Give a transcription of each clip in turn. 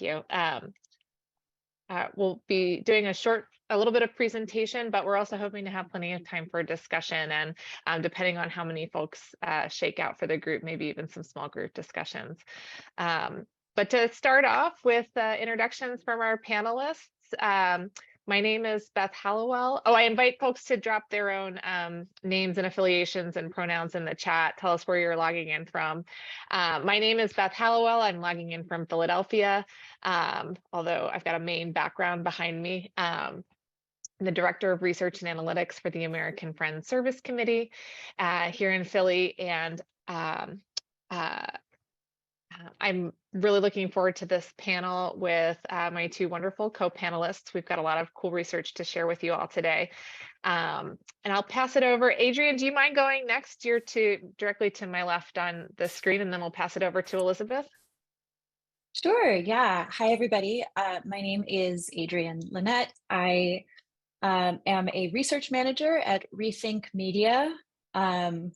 Thank you. We'll be doing a little bit of presentation, but we're also hoping to have plenty of time for discussion, and depending on how many folks shake out for the group, maybe even some small group discussions. But to start off with introductions from our panelists, my name is Beth Hallowell. Oh, I invite folks to drop their own names and affiliations and pronouns in the chat. Tell us where you're logging in from. My name is Beth Hallowell. I'm logging in from Philadelphia, although I've got a Maine background behind me. I'm the Director of Research and Analytics for the American Friends Service Committee here in Philly, and I'm really looking forward to this panel with my two wonderful co-panelists. We've got a lot of cool research to share with you all today. And I'll pass it over. Adrian, do you mind going next? You're directly to my left on the screen, and then we'll pass it over to Elizabeth. Sure, yeah. Hi, everybody. My name is Adrian Lynette. I am a research manager at ReThink Media, and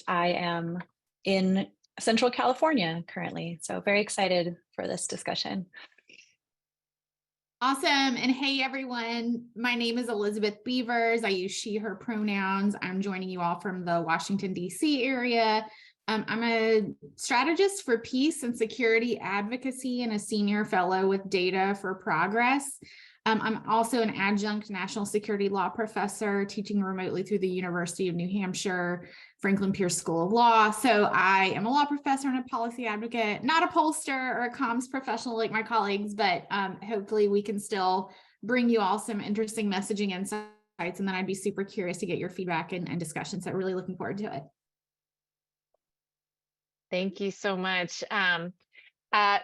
I am in Central California currently. So very excited for this discussion. Awesome. And hey, everyone, my name is Elizabeth Beavers. I use she, her pronouns. I'm joining you all from the Washington, D.C. area. I'm a strategist for peace and security advocacy and a senior fellow with Data for Progress. I'm also an adjunct national security law professor teaching remotely through the University of New Hampshire, Franklin Pierce School of Law. So I am a law professor and a policy advocate, not a pollster or a comms professional like my colleagues, but hopefully we can still bring you all some interesting messaging insights. And then I'd be super curious to get your feedback and discussions. So really looking forward to it. Thank you so much.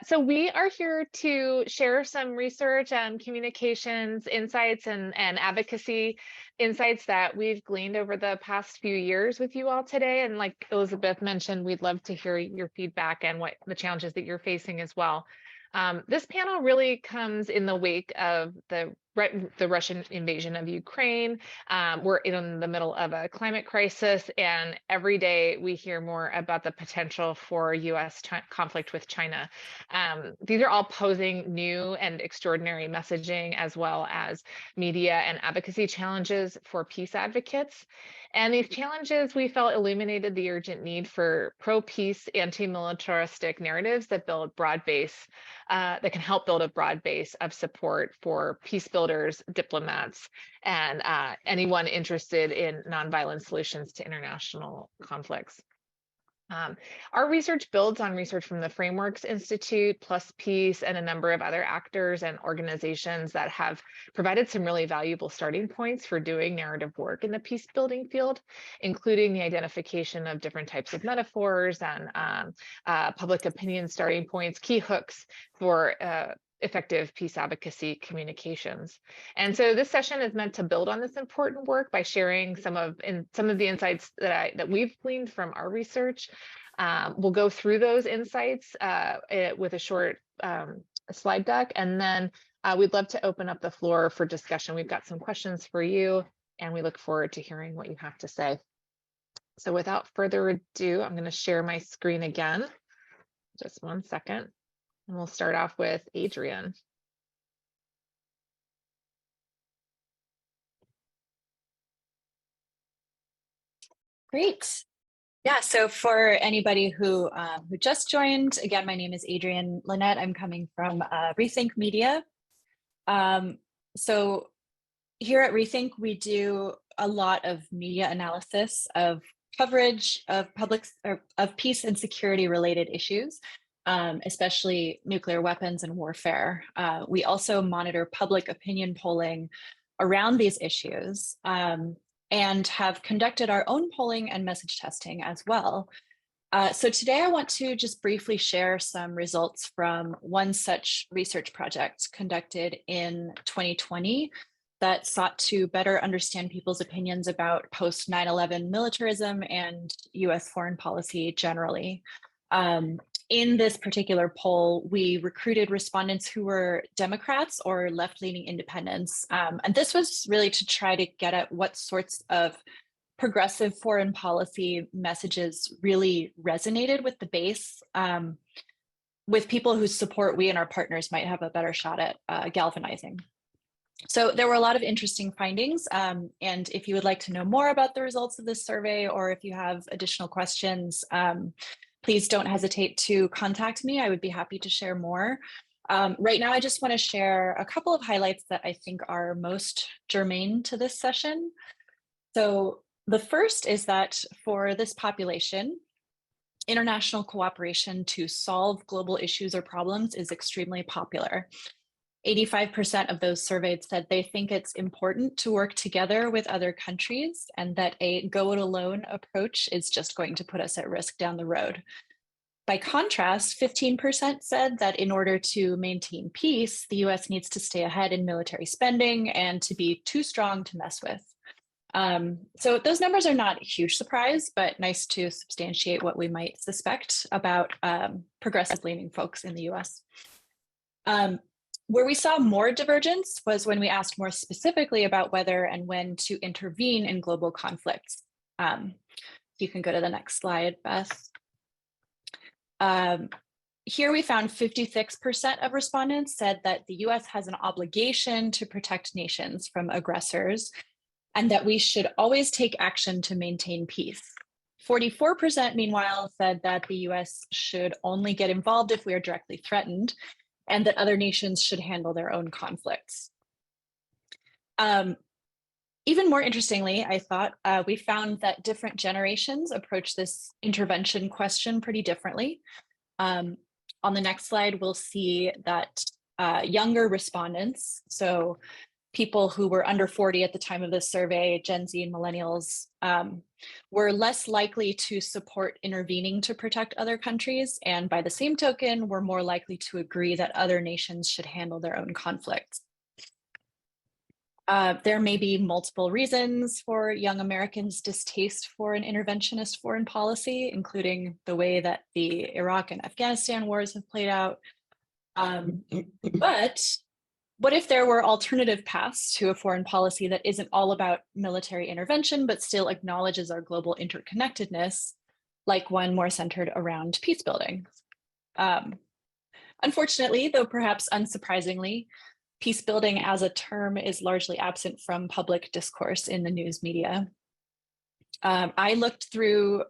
So we are here to share some research and communications insights and advocacy insights that we've gleaned over the past few years with you all today. And like Elizabeth mentioned, we'd love to hear your feedback and what the challenges that you're facing as well. This panel really comes in the wake of the Russian invasion of Ukraine. We're in the middle of a climate crisis, and every day we hear more about the potential for U.S. conflict with China. These are all posing new and extraordinary messaging, as well as media and advocacy challenges for peace advocates. And these challenges, we felt, illuminated the urgent need for pro-peace, anti-militaristic narratives that that can help build a broad base of support for peace builders, diplomats, and anyone interested in nonviolent solutions to international conflicts. Our research builds on research from the Frameworks Institute, Plus Peace, and a number of other actors and organizations that have provided some really valuable starting points for doing narrative work in the peace building field, including the identification of different types of metaphors and public opinion starting points, key hooks for effective peace advocacy communications. And so this session is meant to build on this important work by sharing some of the insights that we've gleaned from our research. We'll go through those insights with a short slide deck, and then we'd love to open up the floor for discussion. We've got some questions for you, and we look forward to hearing what you have to say. So without further ado, I'm going to share my screen again. Just one second. And we'll start off with Adrian. Great. Yeah, so for anybody who just joined, again, my name is Adrian Lynette. I'm coming from ReThink Media. So here at ReThink, we do a lot of media analysis of coverage of peace and security related issues. Especially nuclear weapons and warfare. We also monitor public opinion polling around these issues and have conducted our own polling and message testing as well. So today I want to just briefly share some results from one such research project conducted in 2020 that sought to better understand people's opinions about post 9/11 militarism and US foreign policy generally. In this particular poll, we recruited respondents who were Democrats or left-leaning independents. And this was really to try to get at what sorts of progressive foreign policy messages really resonated with the base. with people whose support we and our partners might have a better shot at galvanizing. So there were a lot of interesting findings. And if you would like to know more about the results of this survey, or if you have additional questions, please don't hesitate to contact me. I would be happy to share more. Right now, I just want to share a couple of highlights that I think are most germane to this session. So the first is that for this population, international cooperation to solve global issues or problems is extremely popular. 85% of those surveyed said they think it's important to work together with other countries, and that a go-it-alone approach is just going to put us at risk down the road. By contrast, 15% said that in order to maintain peace, the US needs to stay ahead in military spending and to be too strong to mess with. So those numbers are not a huge surprise, but nice to substantiate what we might suspect about progressive-leaning folks in the US. Where we saw more divergence was when we asked more specifically about whether and when to intervene in global conflicts. You can go to the next slide, Beth. Here we found 56% of respondents said that the US has an obligation to protect nations from aggressors, and that we should always take action to maintain peace. 44%, meanwhile, said that the US should only get involved if we are directly threatened, and that other nations should handle their own conflicts. Even more interestingly, I thought, we found that different generations approach this intervention question pretty differently. On the next slide, we'll see that younger respondents, so people who were under 40 at the time of this survey, Gen Z and millennials, were less likely to support intervening to protect other countries, and by the same token, were more likely to agree that other nations should handle their own conflicts. There may be multiple reasons for young Americans' distaste for an interventionist foreign policy, including the way that the Iraq and Afghanistan wars have played out. But what if there were alternative paths to a foreign policy that isn't all about military intervention, but still acknowledges our global interconnectedness, like one more centered around peace building? Unfortunately, though perhaps unsurprisingly, peace building as a term is largely absent from public discourse in the news media. I looked through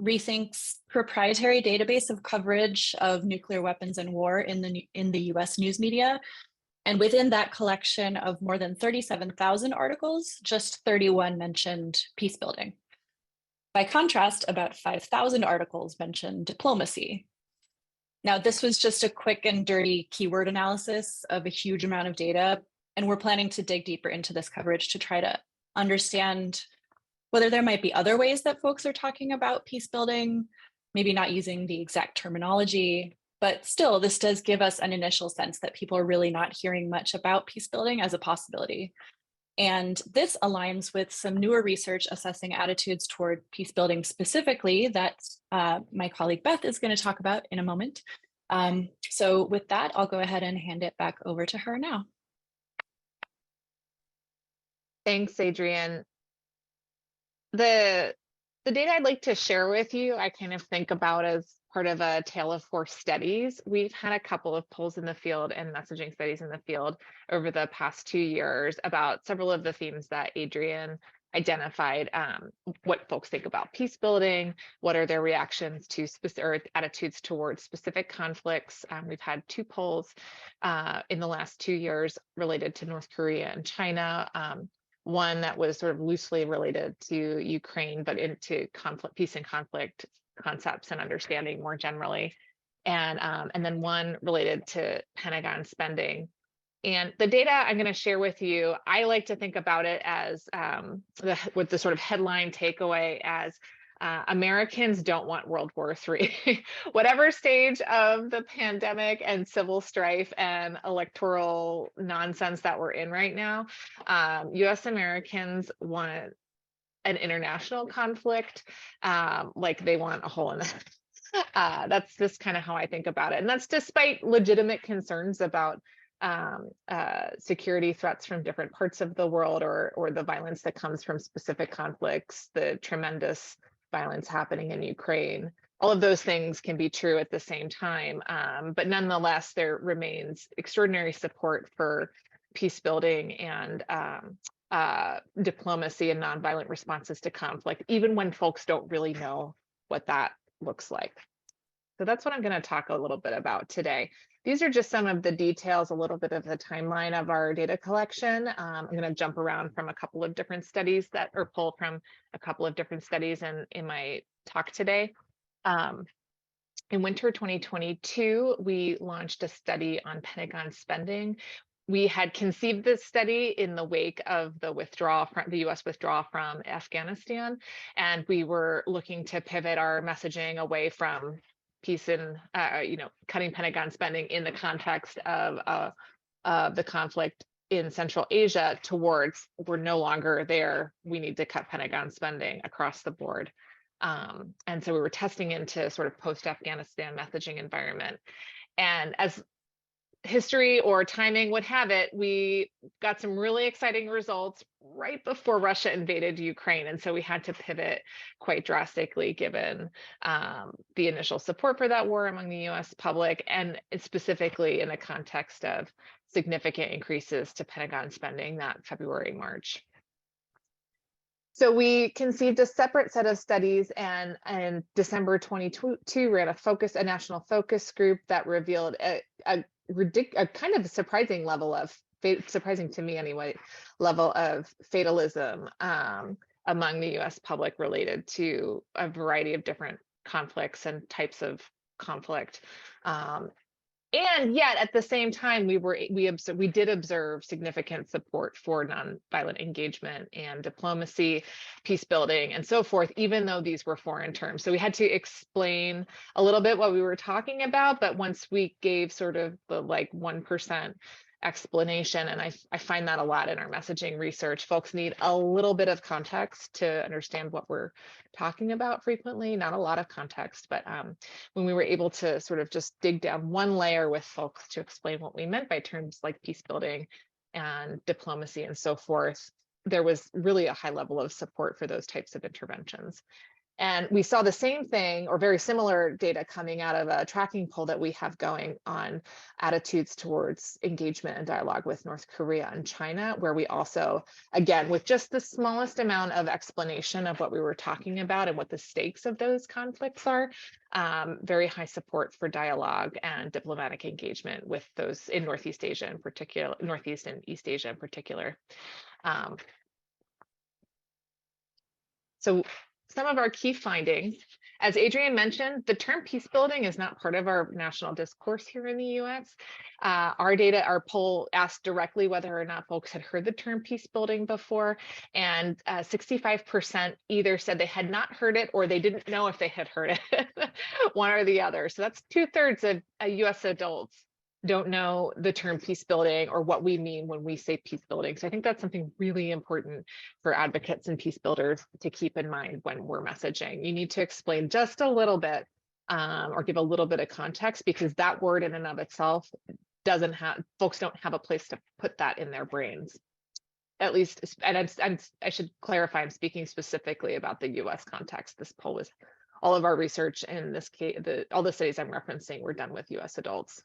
ReThink's proprietary database of coverage of nuclear weapons and war in the US news media. And within that collection of more than 37,000 articles, just 31 mentioned peace building. By contrast, about 5,000 articles mentioned diplomacy. Now, this was just a quick and dirty keyword analysis of a huge amount of data, and we're planning to dig deeper into this coverage to try to understand whether there might be other ways that folks are talking about peace building, maybe not using the exact terminology, but still, this does give us an initial sense that people are really not hearing much about peace building as a possibility. And this aligns with some newer research assessing attitudes toward peace building specifically that my colleague Beth is going to talk about in a moment. So with that, I'll go ahead and hand it back over to her now. Thanks, Adrienne. The data I'd like to share with you, I kind of think about as part of a tale of four studies. We've had a couple of polls in the field and messaging studies in the field over the past 2 years about several of the themes that Adrienne identified. What folks think about peace building, what are their reactions to or attitudes towards specific conflicts. We've had 2 polls in the last 2 years related to North Korea and China. One that was sort of loosely related to Ukraine, but into conflict, peace and conflict concepts and understanding more generally, and then one related to Pentagon spending. And the data I'm going to share with you, I like to think about it as with the sort of headline takeaway as Americans don't want World War III. Whatever stage of the pandemic and civil strife and electoral nonsense that we're in right now, US Americans want an international conflict, like they want a hole in the that's just kind of how I think about it. And that's despite legitimate concerns about security threats from different parts of the world, or the violence that comes from specific conflicts, the tremendous violence happening in Ukraine, all of those things can be true at the same time, but nonetheless, there remains extraordinary support for peace building and diplomacy and nonviolent responses to conflict, even when folks don't really know what that looks like. So that's what I'm going to talk a little bit about today. These are just some of the details, a little bit of the timeline of our data collection. I'm going to jump around from a couple of different studies that, or pull from a couple of different studies in my talk today. In winter 2022, we launched a study on Pentagon spending. We had conceived this study in the wake of the withdrawal from the U.S. withdrawal from Afghanistan, and we were looking to pivot our messaging away from peace and cutting Pentagon spending in the context of the conflict in Central Asia towards we're no longer there. We need to cut Pentagon spending across the board. And so we were testing into sort of post-Afghanistan messaging environment. And as history or timing would have it, we got some really exciting results right before Russia invaded Ukraine. And so we had to pivot quite drastically given the initial support for that war among the US public, and specifically in the context of significant increases to Pentagon spending that February, March. So we conceived a separate set of studies, and in December 2022 ran a national focus group that revealed a kind of surprising level of, surprising to me anyway, level of fatalism among the US public related to a variety of different conflicts and types of conflict. And yet, at the same time, we did observe significant support for nonviolent engagement and diplomacy, peace building, and so forth, even though these were foreign terms. So we had to explain a little bit what we were talking about, but once we gave sort of the 1% explanation, and I find that a lot in our messaging research, folks need a little bit of context to understand what we're talking about frequently, not a lot of context, but when we were able to sort of just dig down one layer with folks to explain what we meant by terms like peace building and diplomacy and so forth, there was really a high level of support for those types of interventions. And we saw the same thing or very similar data coming out of a tracking poll that we have going on attitudes towards engagement and dialogue with North Korea and China, where we also, again, with just the smallest amount of explanation of what we were talking about and what the stakes of those conflicts are, very high support for dialogue and diplomatic engagement with those in Northeast Asia in particular, Northeast and East Asia in particular. So some of our key findings, as Adrienne mentioned, the term peace building is not part of our national discourse here in the US. Our poll asked directly whether or not folks had heard the term peace building before, and 65% either said they had not heard it or they didn't know if they had heard it, one or the other. So that's 2/3 of US adults don't know the term peace building or what we mean when we say peace building. So I think that's something really important for advocates and peace builders to keep in mind when we're messaging. You need to explain just a little bit or give a little bit of context, because that word in and of itself doesn't have, folks don't have a place to put that in their brains. At least, and I should clarify, I'm speaking specifically about the US context. This poll was, all of our research in this case, all the studies I'm referencing were done with US adults.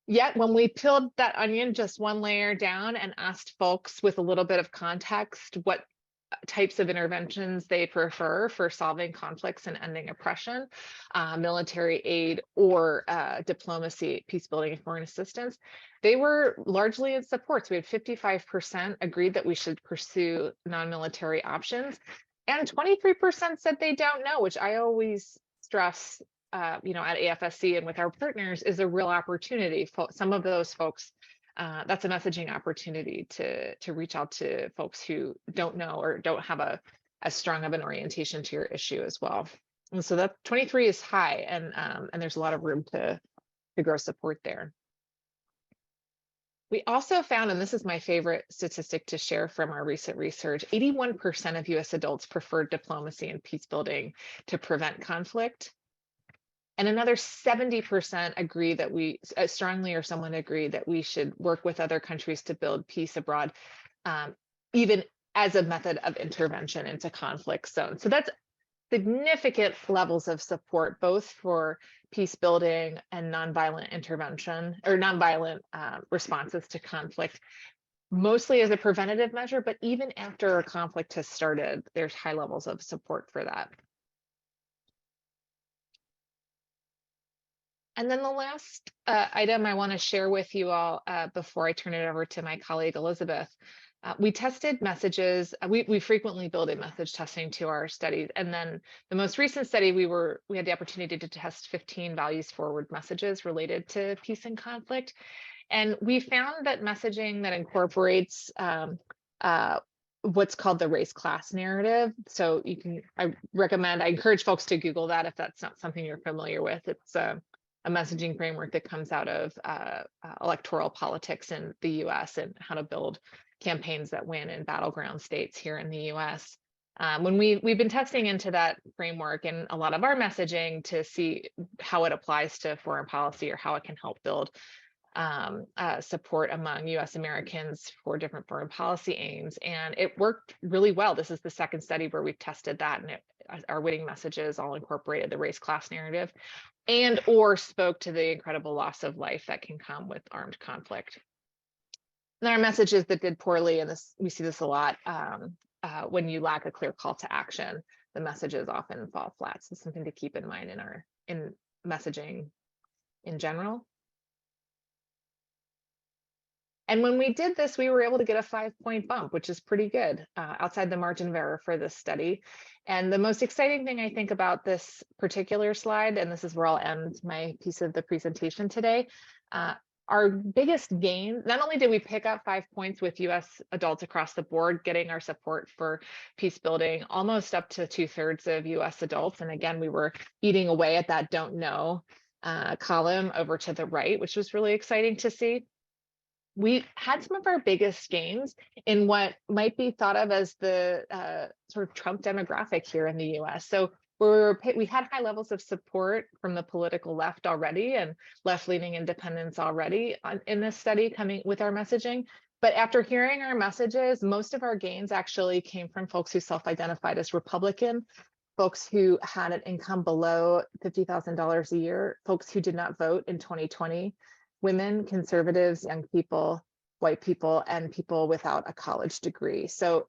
Yet when we peeled that onion just one layer down and asked folks with a little bit of context what types of interventions they prefer for solving conflicts and ending oppression, military aid or diplomacy, peace building and foreign assistance, they were largely in support. So we had 55% agreed that we should pursue non-military options, and 23% said they don't know, which I always stress at AFSC and with our partners is a real opportunity for some of those folks. That's a messaging opportunity to reach out to folks who don't know or don't have as strong of an orientation to your issue as well. And so that 23 is high, and there's a lot of room to grow support there. We also found, and this is my favorite statistic to share from our recent research, 81% of US adults preferred diplomacy and peace building to prevent conflict. And another 70% agree that we strongly or someone agree that we should work with other countries to build peace abroad, even as a method of intervention into conflict zones. So that's significant levels of support, both for peace building and nonviolent intervention or nonviolent responses to conflict, mostly as a preventative measure, but even after a conflict has started, there's high levels of support for that. And then the last item I want to share with you all before I turn it over to my colleague Elizabeth. We tested messages. We frequently build in message testing to our studies, and then the most recent study we had the opportunity to test 15 values forward messages related to peace and conflict, and we found that messaging that incorporates what's called the race class narrative. So I encourage folks to Google that if that's not something you're familiar with. It's a messaging framework that comes out of electoral politics in the U.S. and how to build campaigns that win in battleground states here in the U.S. When we've been testing into that framework and a lot of our messaging to see how it applies to foreign policy or how it can help build support among U.S. Americans for different foreign policy aims, and it worked really well. This is the second study where we've tested that, and our winning messages all incorporated the race class narrative and or spoke to the incredible loss of life that can come with armed conflict. And our messages that did poorly, and we see this a lot, when you lack a clear call to action, the messages often fall flat. So something to keep in mind in messaging in general. And when we did this, we were able to get a 5-point bump, which is pretty good, outside the margin of error for this study. And the most exciting thing I think about this particular slide, and this is where I'll end my piece of the presentation today, our biggest gain, not only did we pick up 5 points with US adults across the board, getting our support for peace building almost up to 2/3 of US adults. And again, we were eating away at that don't know column over to the right, which was really exciting to see. We had some of our biggest gains in what might be thought of as the sort of Trump demographic here in the US. So we had high levels of support from the political left already and left-leaning independents already in this study coming with our messaging. But after hearing our messages, most of our gains actually came from folks who self-identified as Republican, folks who had an income below $50,000 a year, folks who did not vote in 2020, women, conservatives, young people, white people, and people without a college degree. So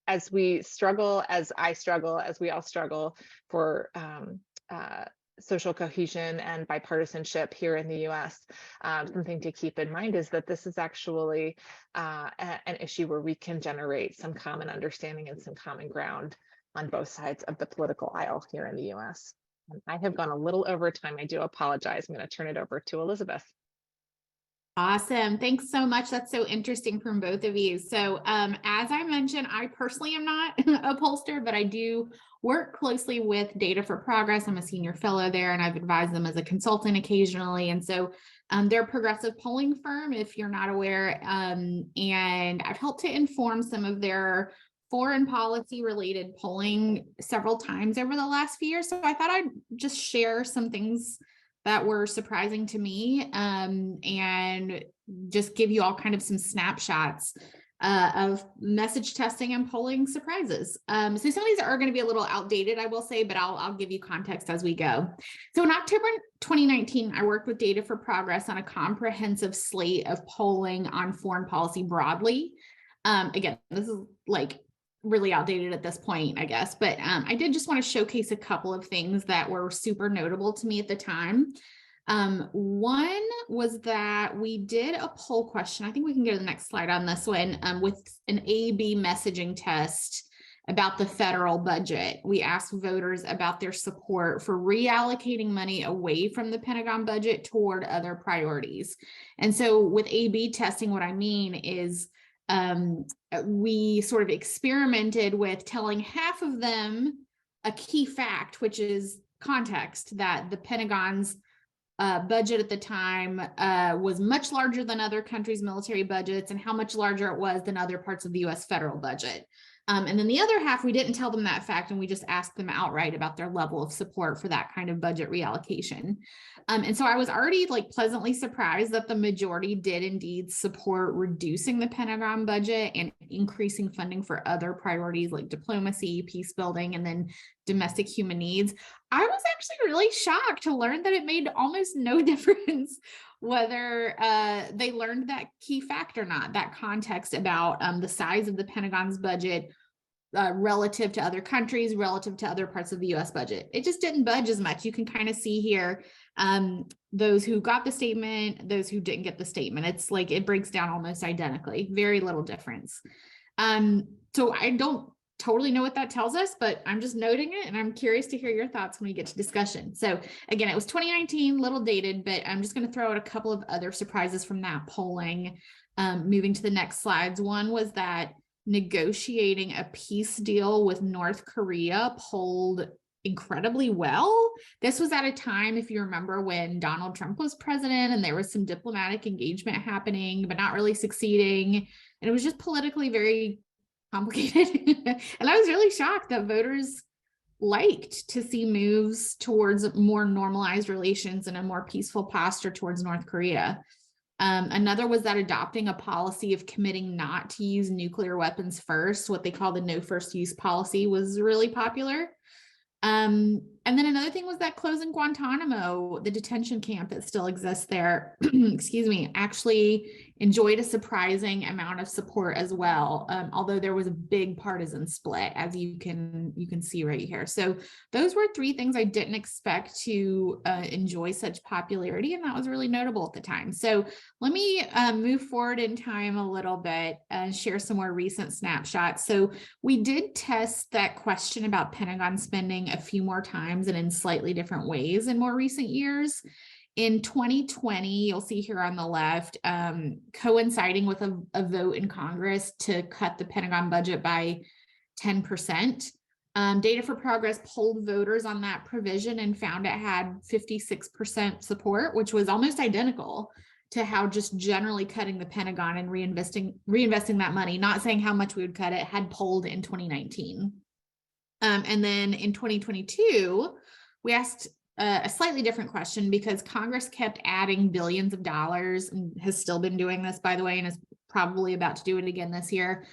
as we struggle, as I struggle, as we all struggle for social cohesion and bipartisanship here in the US, something to keep in mind is that this is actually an issue where we can generate some common understanding and some common ground on both sides of the political aisle here in the US. And I have gone a little over time. I do apologize. I'm going to turn it over to Elizabeth. Awesome. Thanks so much. That's so interesting from both of you. So as I mentioned, I personally am not a pollster, but I do work closely with Data for Progress. I'm a senior fellow there, and I've advised them as a consultant occasionally. And so they're a progressive polling firm, if you're not aware, and I've helped to inform some of their foreign policy related polling several times over the last few years. So I thought I'd just share some things that were surprising to me, and just give you all kind of some snapshots of message testing and polling surprises. So some of these are going to be a little outdated, I will say, but I'll give you context as we go. So in October 2019, I worked with Data for Progress on a comprehensive slate of polling on foreign policy broadly. Again, this is like really outdated at this point, I guess, but I did just want to showcase a couple of things that were super notable to me at the time. One was that we did a poll question. I think we can go to the next slide on this one, with an A/B messaging test about the federal budget. We asked voters about their support for reallocating money away from the Pentagon budget toward other priorities. And so with A/B testing, what I mean is we sort of experimented with telling half of them a key fact, which is context, that the Pentagon's budget at the time was much larger than other countries' military budgets, and how much larger it was than other parts of the US federal budget. And then the other half, we didn't tell them that fact, and we just asked them outright about their level of support for that kind of budget reallocation. And so I was already like pleasantly surprised that the majority did indeed support reducing the Pentagon budget and increasing funding for other priorities like diplomacy, peace building, and then domestic human needs. I was actually really shocked to learn that it made almost no difference whether they learned that key fact or not, that context about the size of the Pentagon's budget relative to other countries, relative to other parts of the US budget. It just didn't budge as much. You can kind of see here those who got the statement, those who didn't get the statement. It's like it breaks down almost identically, very little difference. So I don't totally know what that tells us, but I'm just noting it, and I'm curious to hear your thoughts when we get to discussion. So again, it was 2019, little dated, but I'm just going to throw out a couple of other surprises from that polling. Moving to the next slides. One was that negotiating a peace deal with North Korea polled incredibly well. This was at a time, if you remember, when Donald Trump was president and there was some diplomatic engagement happening, but not really succeeding. And it was just politically very complicated. And I was really shocked that voters liked to see moves towards more normalized relations and a more peaceful posture towards North Korea. Another was that adopting a policy of committing not to use nuclear weapons first, what they call the no first use policy, was really popular. And then another thing was that closing Guantanamo, the detention camp that still exists there, excuse me, actually enjoyed a surprising amount of support as well. Although there was a big partisan split, as you can see right here. So those were three things I didn't expect to enjoy such popularity, and that was really notable at the time. So let me move forward in time a little bit and share some more recent snapshots. So we did test that question about Pentagon spending a few more times and in slightly different ways in more recent years. In 2020, you'll see here on the left, coinciding with a vote in Congress to cut the Pentagon budget by 10%. Data for Progress polled voters on that provision and found it had 56% support, which was almost identical to how just generally cutting the Pentagon and reinvesting that money, not saying how much we would cut it, had polled in 2019. And then in 2022, we asked a slightly different question because Congress kept adding billions of dollars and has still been doing this, by the way, and is probably about to do it again this year,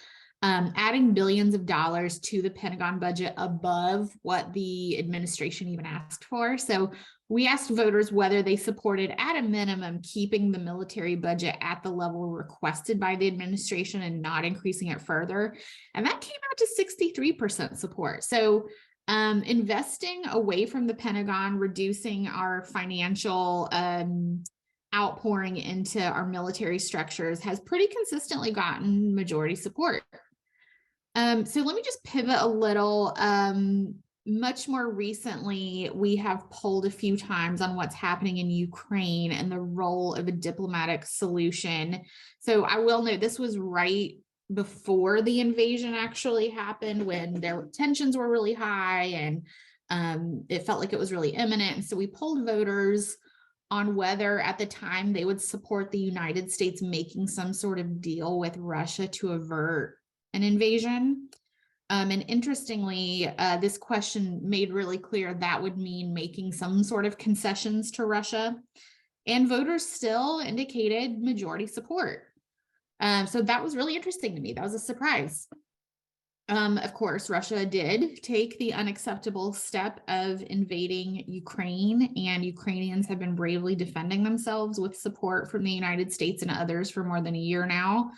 adding billions of dollars to the Pentagon budget above what the administration even asked for. So we asked voters whether they supported, at a minimum, keeping the military budget at the level requested by the administration and not increasing it further. And that came out to 63% support. So investing away from the Pentagon, reducing our financial outpouring into our military structures has pretty consistently gotten majority support. So let me just pivot a little. Much more recently, we have polled a few times on what's happening in Ukraine and the role of a diplomatic solution. So I will note this was right before the invasion actually happened, when their tensions were really high and it felt like it was really imminent. And so we polled voters on whether at the time they would support the United States making some sort of deal with Russia to avert an invasion. And interestingly, this question made really clear that would mean making some sort of concessions to Russia. And voters still indicated majority support. So that was really interesting to me. That was a surprise. Of course, Russia did take the unacceptable step of invading Ukraine, and Ukrainians have been bravely defending themselves with support from the United States and others for more than a year now.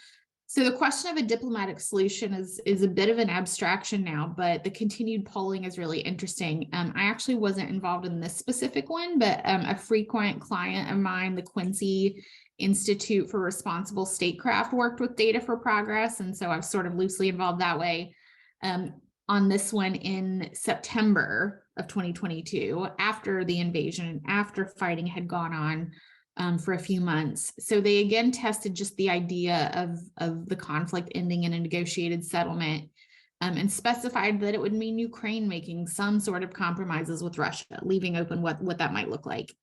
So the question of a diplomatic solution is a bit of an abstraction now, but the continued polling is really interesting. I actually wasn't involved in this specific one, but a frequent client of mine, the Quincy Institute for Responsible Statecraft, worked with Data for Progress, and so I was sort of loosely involved that way on this one in September of 2022, after the invasion, after fighting had gone on for a few months. So they again tested just the idea of the conflict ending in a negotiated settlement, and specified that it would mean Ukraine making some sort of compromises with Russia, leaving open what that might look like.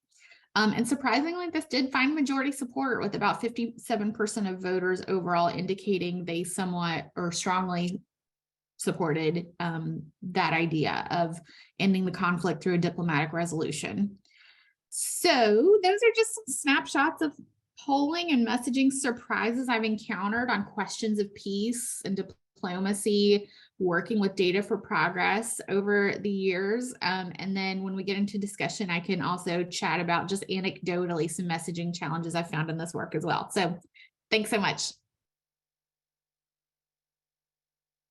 And surprisingly, this did find majority support, with about 57% of voters overall indicating they somewhat or strongly supported that idea of ending the conflict through a diplomatic resolution. So those are just some snapshots of polling and messaging surprises I've encountered on questions of peace and diplomacy, working with data for progress over the years. And then when we get into discussion, I can also chat about just anecdotally some messaging challenges I've found in this work as well. So thanks so much.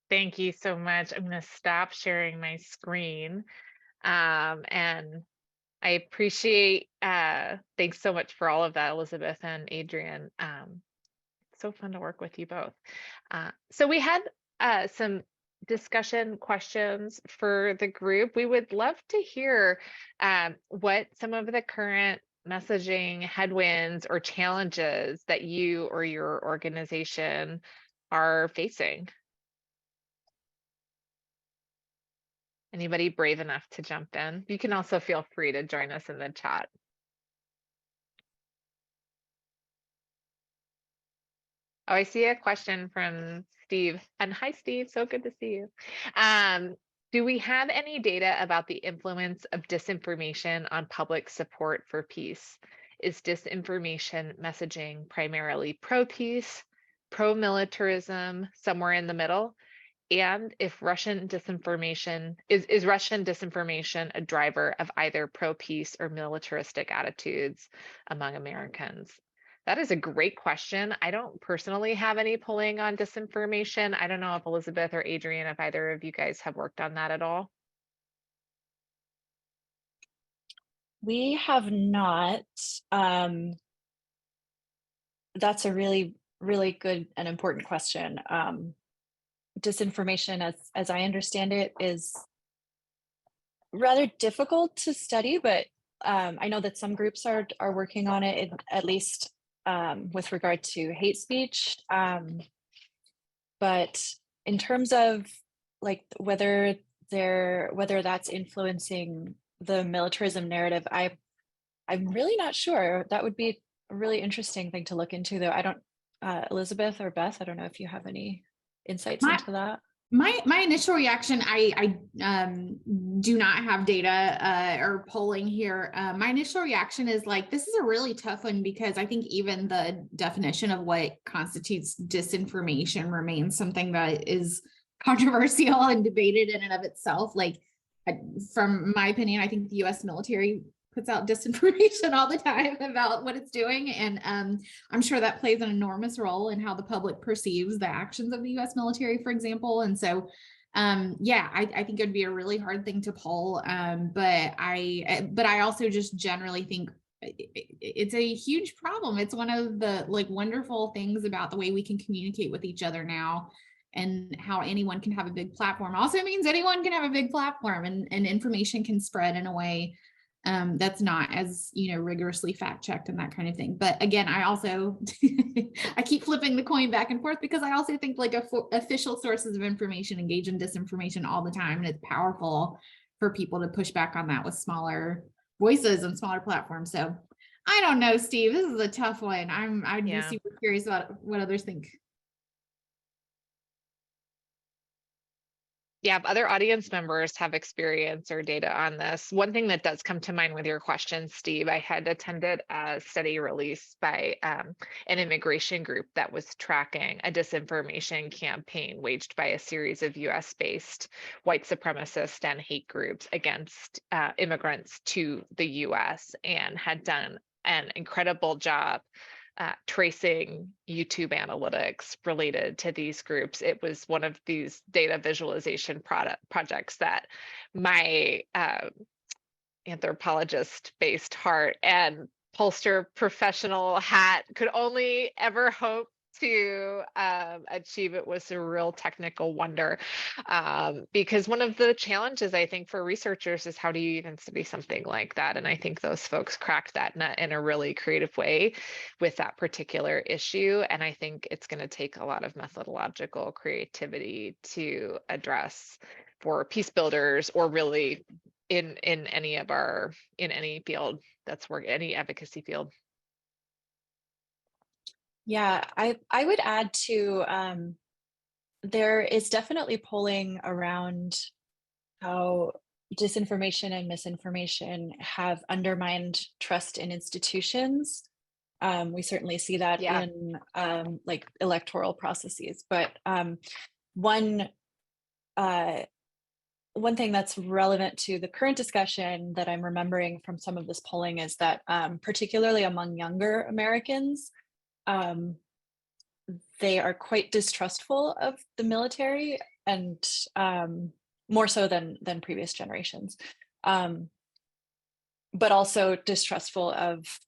Thank you so much. I'm going to stop sharing my screen. And I appreciate, thanks so much for all of that, Elizabeth and Adrian. So fun to work with you both. So we had some discussion questions for the group. We would love to hear what some of the current messaging headwinds or challenges that you or your organization are facing. Anybody brave enough to jump in? You can also feel free to join us in the chat. Oh, I see a question from Steve. And hi, Steve. So good to see you. Do we have any data about the influence of disinformation on public support for peace? Is disinformation messaging primarily pro-peace, pro-militarism, somewhere in the middle? And if Russian disinformation is Russian disinformation a driver of either pro-peace or militaristic attitudes among Americans? That is a great question. I don't personally have any polling on disinformation. I don't know if Elizabeth or Adrian, if either of you guys have worked on that at all. We have not. That's a really, really good and important question. Disinformation, as I understand it, is rather difficult to study, but I know that some groups are working on it, at least with regard to hate speech. But in terms of like whether that's influencing the militarism narrative, I'm really not sure. That would be a really interesting thing to look into, though. I don't, Elizabeth or Beth, I don't know if you have any insights into that. My initial reaction, I do not have data or polling here. My initial reaction is like, this is a really tough one, because I think even the definition of what constitutes disinformation remains something that is controversial and debated in and of itself. Like, from my opinion, I think the U.S. military puts out disinformation all the time about what it's doing. And I'm sure that plays an enormous role in how the public perceives the actions of the U.S. military, for example. And so, yeah, I think it would be a really hard thing to poll. But I also just generally think it's a huge problem. It's one of the like wonderful things about the way we can communicate with each other now, and how anyone can have a big platform also means anyone can have a big platform, and information can spread in a way that's not as, rigorously fact checked and that kind of thing. But again, I also, I keep flipping the coin back and forth, because I also think like official sources of information engage in disinformation all the time. And it's powerful for people to push back on that with smaller voices and smaller platforms. So I don't know, Steve, this is a tough one. I'd be super curious about what others think. Yeah, if other audience members have experience or data on this, one thing that does come to mind with your question, Steve, I had attended a study released by an immigration group that was tracking a disinformation campaign waged by a series of US-based white supremacist and hate groups against immigrants to the US, and had done an incredible job tracing YouTube analytics related to these groups. It was one of these data visualization projects that my anthropologist-based heart and pollster professional hat could only ever hope to achieve. It was a real technical wonder, because one of the challenges I think for researchers is, how do you even study something like that? And I think those folks cracked that nut in a really creative way with that particular issue. And I think it's going to take a lot of methodological creativity to address for peace builders, or really in any field that's any advocacy field. Yeah, I would add to there is definitely polling around how disinformation and misinformation have undermined trust in institutions. We certainly see that in like electoral processes, but one thing that's relevant to the current discussion that I'm remembering from some of this polling is that particularly among younger Americans, they are quite distrustful of the military, and more so than previous generations, but also distrustful of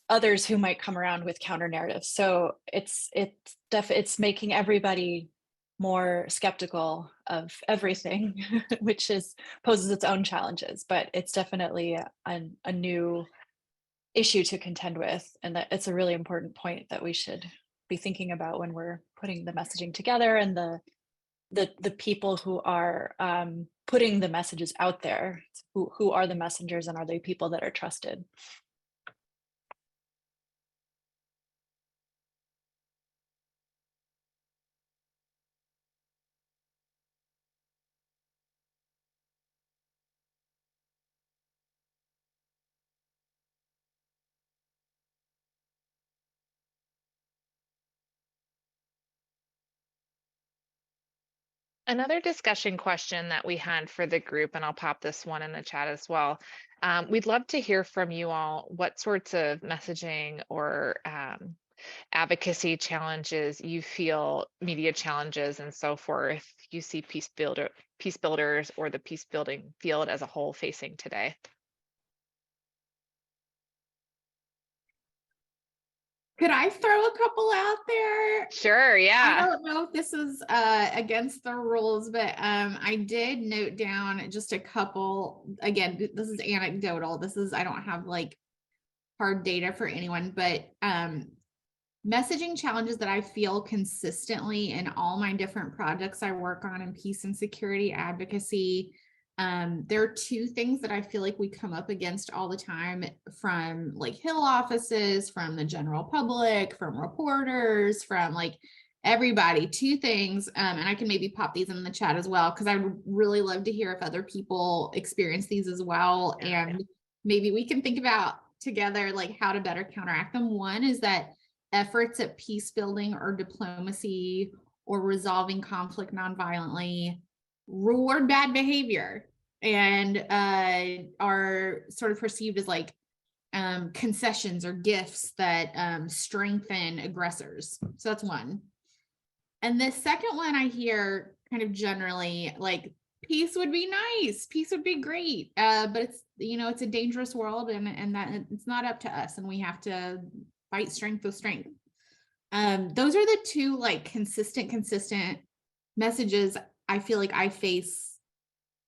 others who might come around with counter narratives. So it's making everybody more skeptical of everything, which poses its own challenges, but it's definitely a new issue to contend with, and that it's a really important point that we should be thinking about when we're putting the messaging together, and the people who are putting the messages out there, who are the messengers, and are they people that are trusted? Another discussion question that we had for the group, and I'll pop this one in the chat as well. We'd love to hear from you all what sorts of messaging or advocacy challenges you feel, media challenges and so forth, you see peace builders or the peace building field as a whole facing today. Could I throw a couple out there? Sure, yeah. I don't know if this is against the rules, but I did note down just a couple. Again, this is anecdotal. I don't have like hard data for anyone, but messaging challenges that I feel consistently in all my different projects I work on in peace and security advocacy. There are two things that I feel like we come up against all the time from like Hill offices, from the general public, from reporters, from like everybody. Two things, and I can maybe pop these in the chat as well, because I would really love to hear if other people experience these as well. And maybe we can think about together like how to better counteract them. One is that efforts at peace building or diplomacy or resolving conflict nonviolently reward bad behavior and are sort of perceived as like concessions or gifts that strengthen aggressors. So that's one. And the second one I hear kind of generally like peace would be nice, peace would be great, but it's, you know, it's a dangerous world, and that it's not up to us, and we have to fight strength with strength. Those are the two like consistent messages I feel like I face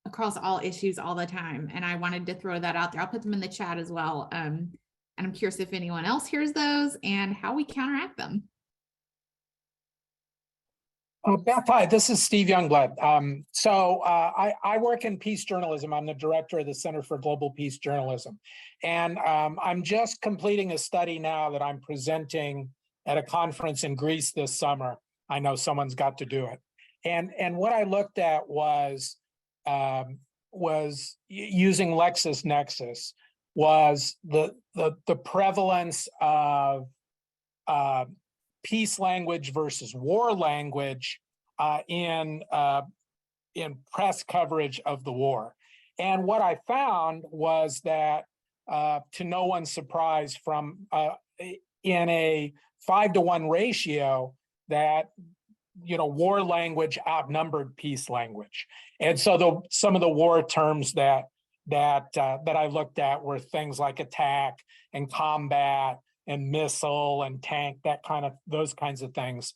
across all issues all the time. And I wanted to throw that out there. I'll put them in the chat as well. And I'm curious if anyone else hears those and how we counteract them. Beth, hi, this is Steve Youngblood. I work in peace journalism. I'm the director of the Center for Global Peace Journalism. And I'm just completing a study now that I'm presenting at a conference in Greece this summer. I know someone's got to do it. And what I looked at was using LexisNexis, was the prevalence of peace language versus war language in press coverage of the war. And what I found was that, to no one's surprise, from in a 5-to-1 ratio, that war language outnumbered peace language. And so some of the war terms that I looked at were things like attack and combat and missile and tank, those kinds of things.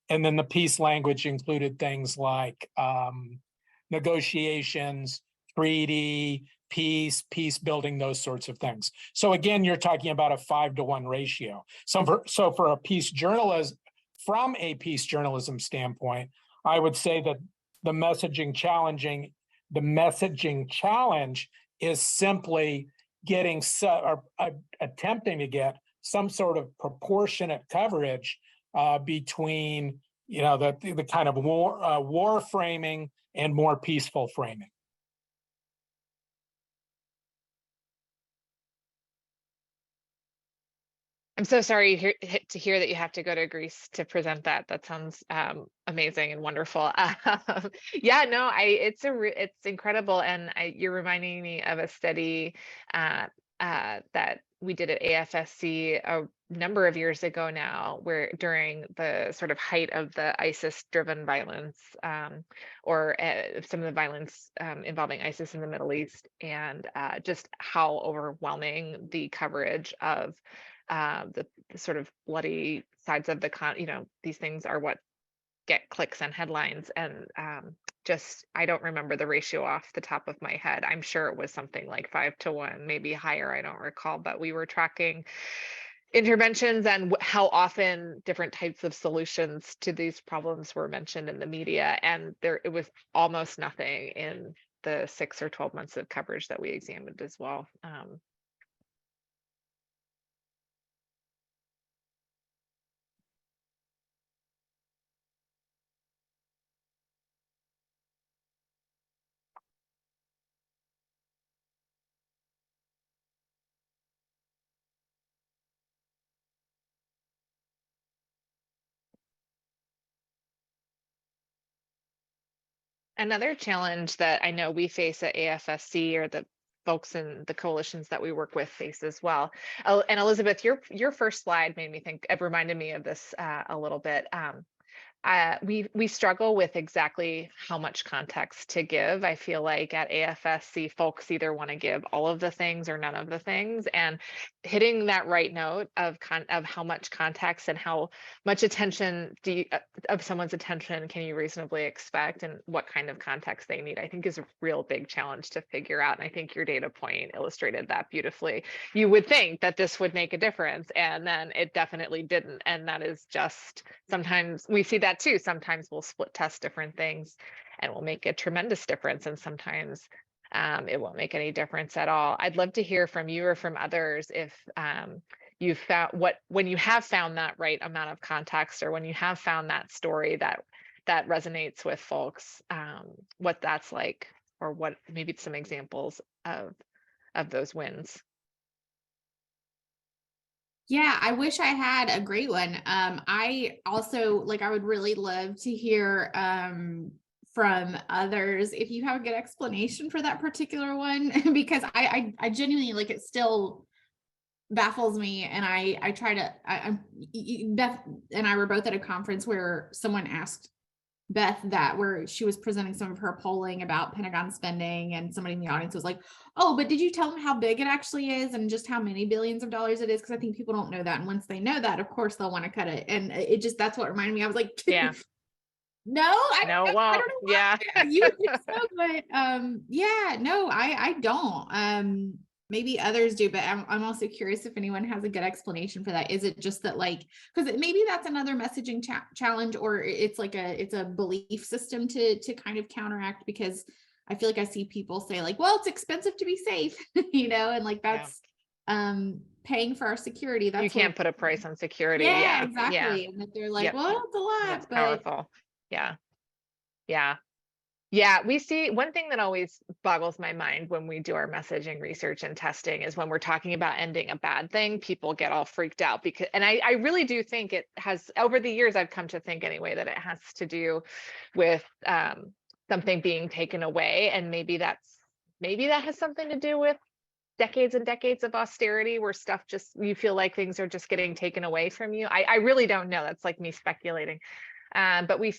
And then the peace language included things like negotiations, treaty, peace building, those sorts of things. So again, you're talking about a 5-to-1 ratio. So for a peace journalist, from a peace journalism standpoint, I would say that the messaging challenge is simply attempting to get some sort of proportionate coverage between the kind of war framing and more peaceful framing. I'm so sorry to hear that you have to go to Greece to present that. That sounds amazing and wonderful. Yeah, no, it's incredible, and you're reminding me of a study that we did at AFSC a number of years ago now, where during the sort of height of the ISIS-driven violence, or some of the violence involving ISIS in the Middle East, and just how overwhelming the coverage of the sort of bloody sides of these things are what get clicks and headlines. And I don't remember the ratio off the top of my head. I'm sure it was something like 5-1, maybe higher. I don't recall, but we were tracking interventions and how often different types of solutions to these problems were mentioned in the media. And it was almost nothing in the 6 or 12 months of coverage that we examined as well. Another challenge that I know we face at AFSC, or the folks in the coalitions that we work with, face as well. Oh, and Elizabeth, your first slide made me think, it reminded me of this a little bit. We struggle with exactly how much context to give. I feel like at AFSC, folks either want to give all of the things or none of the things, and hitting that right note of how much context and how much attention of someone's attention can you reasonably expect, and what kind of context they need, I think is a real big challenge to figure out. And I think your data point illustrated that beautifully. You would think that this would make a difference, and then it definitely didn't. And that is just, sometimes we see that too. Sometimes we'll split test different things and we'll make a tremendous difference, and sometimes it won't make any difference at all. I'd love to hear from you or from others if you've found when you have found that right amount of context, or when you have found that story that resonates with folks, what that's like, or what maybe some examples of those wins. Yeah, I wish I had a great one. I also, I would really love to hear from others if you have a good explanation for that particular one, because I genuinely, it still baffles me. And I try to, Beth and I were both at a conference where someone asked Beth that, where she was presenting some of her polling about Pentagon spending, and somebody in the audience was like, oh, but did you tell them how big it actually is and just how many billions of dollars it is? Because I think people don't know that. And once they know that, of course they'll want to cut it. And that's what reminded me. I was like, yeah, no, I don't know. Yeah. You would think so, but yeah, no, I don't. Maybe others do, but I'm also curious if anyone has a good explanation for that. Is it just that, because maybe that's another messaging challenge, or it's it's a belief system to kind of counteract? Because I feel like I see people say well, it's expensive to be safe, and that's paying for our security. That's, you can't put a price on security. Yeah, exactly. Yeah. And that they're like, well, it's a lot, that's but powerful. Yeah, we see one thing that always boggles my mind when we do our messaging research and testing is when we're talking about ending a bad thing, people get all freaked out, because, and I really do think it has, over the years, I've come to think anyway, that it has to do with something being taken away. And maybe that has something to do with decades and decades of austerity, where stuff you feel like things are just getting taken away from you. I really don't know. That's like me speculating. But we've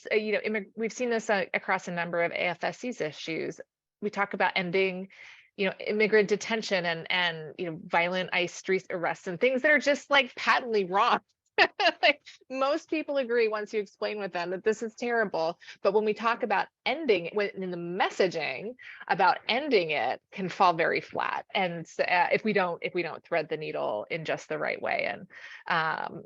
seen this across a number of AFSC's issues. We talk about ending, immigrant detention and violent ICE street arrests and things that are just patently wrong. Most people agree once you explain with them that this is terrible. But when we talk about ending, in the messaging about ending it, can fall very flat. And if we don't thread the needle in just the right way. And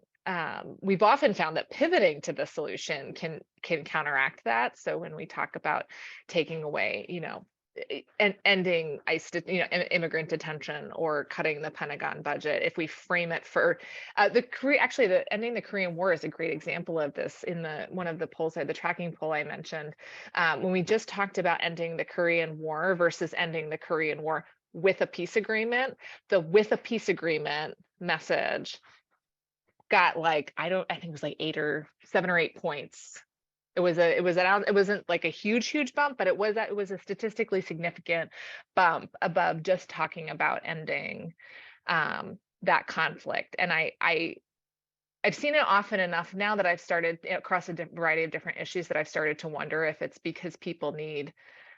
we've often found that pivoting to the solution can counteract that. So when we talk about taking away, and ending ICE, immigrant detention, or cutting the Pentagon budget. If we frame it for the ending the Korean War is a great example of this. In one of the polls, the tracking poll I mentioned, when we just talked about ending the Korean War versus ending the Korean War with a peace agreement, the with a peace agreement message got I think it was like 7 or 8 points. It wasn't like a huge bump, but it was a statistically significant bump above just talking about ending that conflict. And I've seen it often enough now that I've started across a variety of different issues that I've started to wonder if it's because people need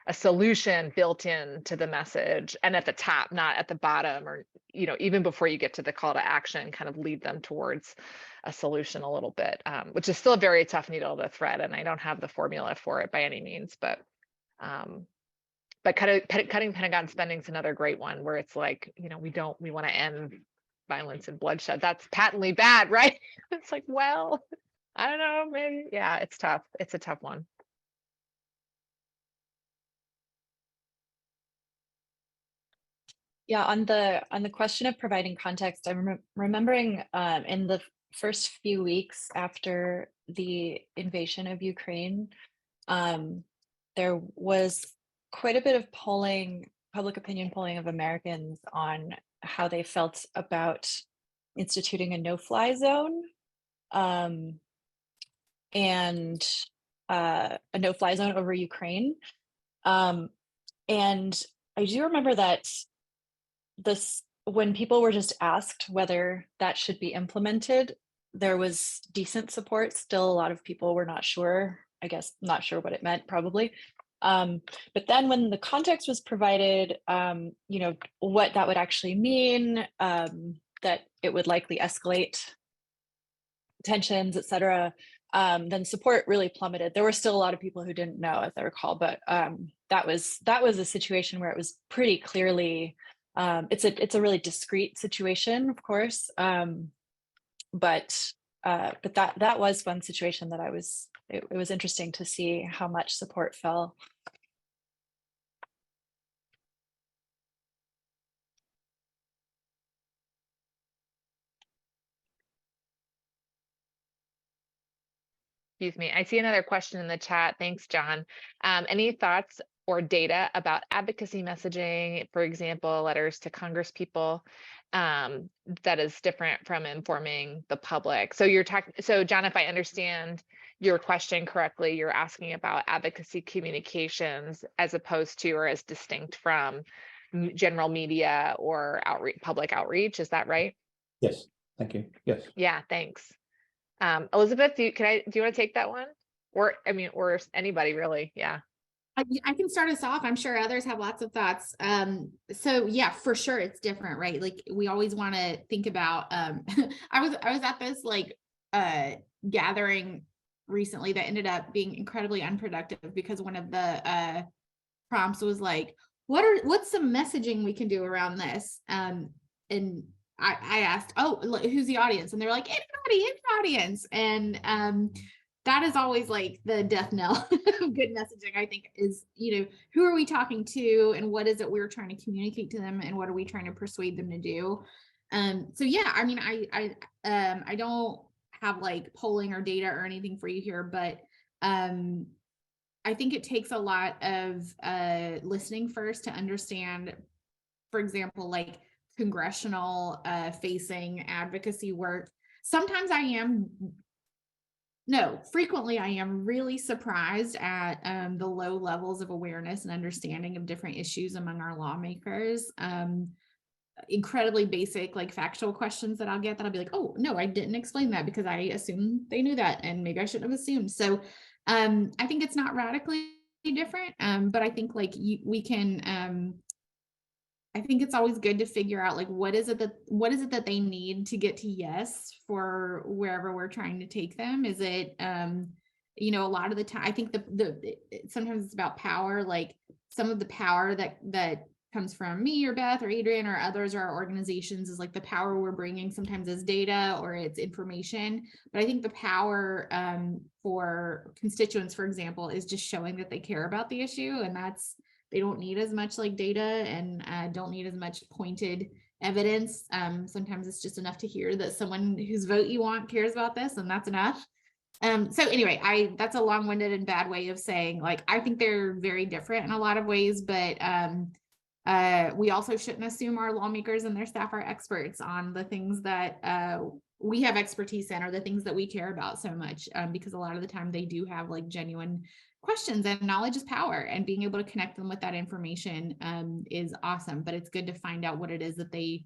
a solution built into the message and at the top, not at the bottom, or even before you get to the call to action, kind of lead them towards a solution a little bit, which is still a very tough needle to thread, and I don't have the formula for it by any means, but cutting Pentagon spending is another great one, where it's like, we want to end violence and bloodshed. That's patently bad, right? It's like, well, I don't know, maybe, yeah, it's tough. It's a tough one. Yeah, on the question of providing context, I'm remembering in the first few weeks after the invasion of Ukraine, there was quite a bit of polling, public opinion polling of Americans on how they felt about instituting a no-fly zone, and a no-fly zone over Ukraine. And I do remember that when people were just asked whether that should be implemented, there was decent support. Still, a lot of people were not sure, I guess, not sure what it meant, probably. But then when the context was provided, what that would actually mean, that it would likely escalate tensions, et cetera, then support really plummeted. There were still a lot of people who didn't know, as I recall, but that was a situation where it was pretty clearly, it's a really discrete situation, of course, but that was one situation that it was interesting to see how much support fell. Excuse me. I see another question in the chat. Thanks, John. Any thoughts or data about advocacy messaging, for example, letters to Congresspeople, that is different from informing the public? So so John, if I understand your question correctly, you're asking about advocacy communications as opposed to, or as distinct from, general media or public outreach. Is that right? Yes. Thank you. Yes. Yeah, thanks. Elizabeth, do you want to take that one? Or anybody really? Yeah. I can start us off. I'm sure others have lots of thoughts. So yeah, for sure it's different, right? Like we always want to think about, I was at this gathering recently that ended up being incredibly unproductive because one of the prompts was like, what's some messaging we can do around this? And I asked, oh, who's the audience? And they're like, any audience. And that is always like the death knell of good messaging, I think, is, who are we talking to and what is it we're trying to communicate to them and what are we trying to persuade them to do? So yeah, I mean, I don't have like polling or data or anything for you here, but I think it takes a lot of listening first to understand, for example, like congressional facing advocacy work. Sometimes frequently I am really surprised at the low levels of awareness and understanding of different issues among our lawmakers. Incredibly basic, like factual questions that I'll get that I'll be like, oh no, I didn't explain that because I assumed they knew that and maybe I shouldn't have assumed. So I think it's not radically different, but I think like we can, I think it's always good to figure out like what is it that they need to get to yes for wherever we're trying to take them. Is it a lot of the time I think sometimes it's about power, like some of the power that comes from me or Beth or Adrian or others or our organizations is like the power we're bringing sometimes as data or it's information. But I think the power for constituents, for example, is just showing that they care about the issue, and that's they don't need as much like data and don't need as much pointed evidence. Sometimes it's just enough to hear that someone whose vote you want cares about this, and that's enough. So anyway, that's a long-winded and bad way of saying, like, I think they're very different in a lot of ways, but we also shouldn't assume our lawmakers and their staff are experts on the things that we have expertise in, or the things that we care about so much, because a lot of the time they do have like genuine questions, and knowledge is power, and being able to connect them with that information is awesome. But it's good to find out what it is that they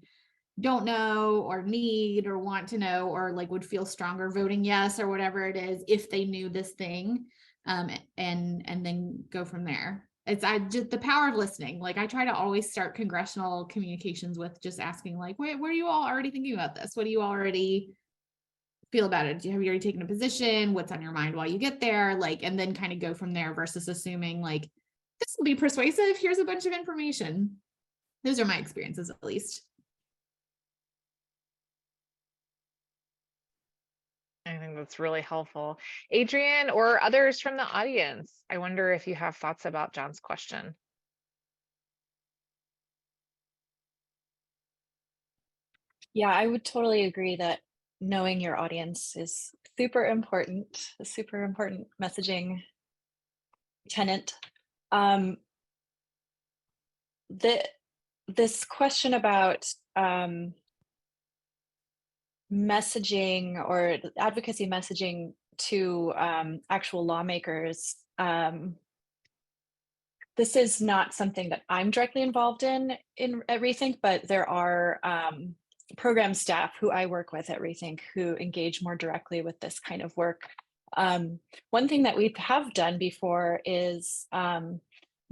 don't know or need or want to know, or like would feel stronger voting yes or whatever it is if they knew this thing, and then go from there. It's just the power of listening. Like, I try to always start congressional communications with just asking, like, where are you all already thinking about this? What do you already feel about it? Have you already taken a position? What's on your mind while you get there? Like, and then kind of go from there, versus assuming like this will be persuasive. Here's a bunch of information. Those are my experiences, at least. I think that's really helpful. Adrian or others from the audience, I wonder if you have thoughts about John's question. Yeah, I would totally agree that knowing your audience is super important, a super important messaging tenet. This question about messaging or advocacy messaging to actual lawmakers, this is not something that I'm directly involved in at ReThink, but there are program staff who I work with at ReThink who engage more directly with this kind of work. One thing that we have done before is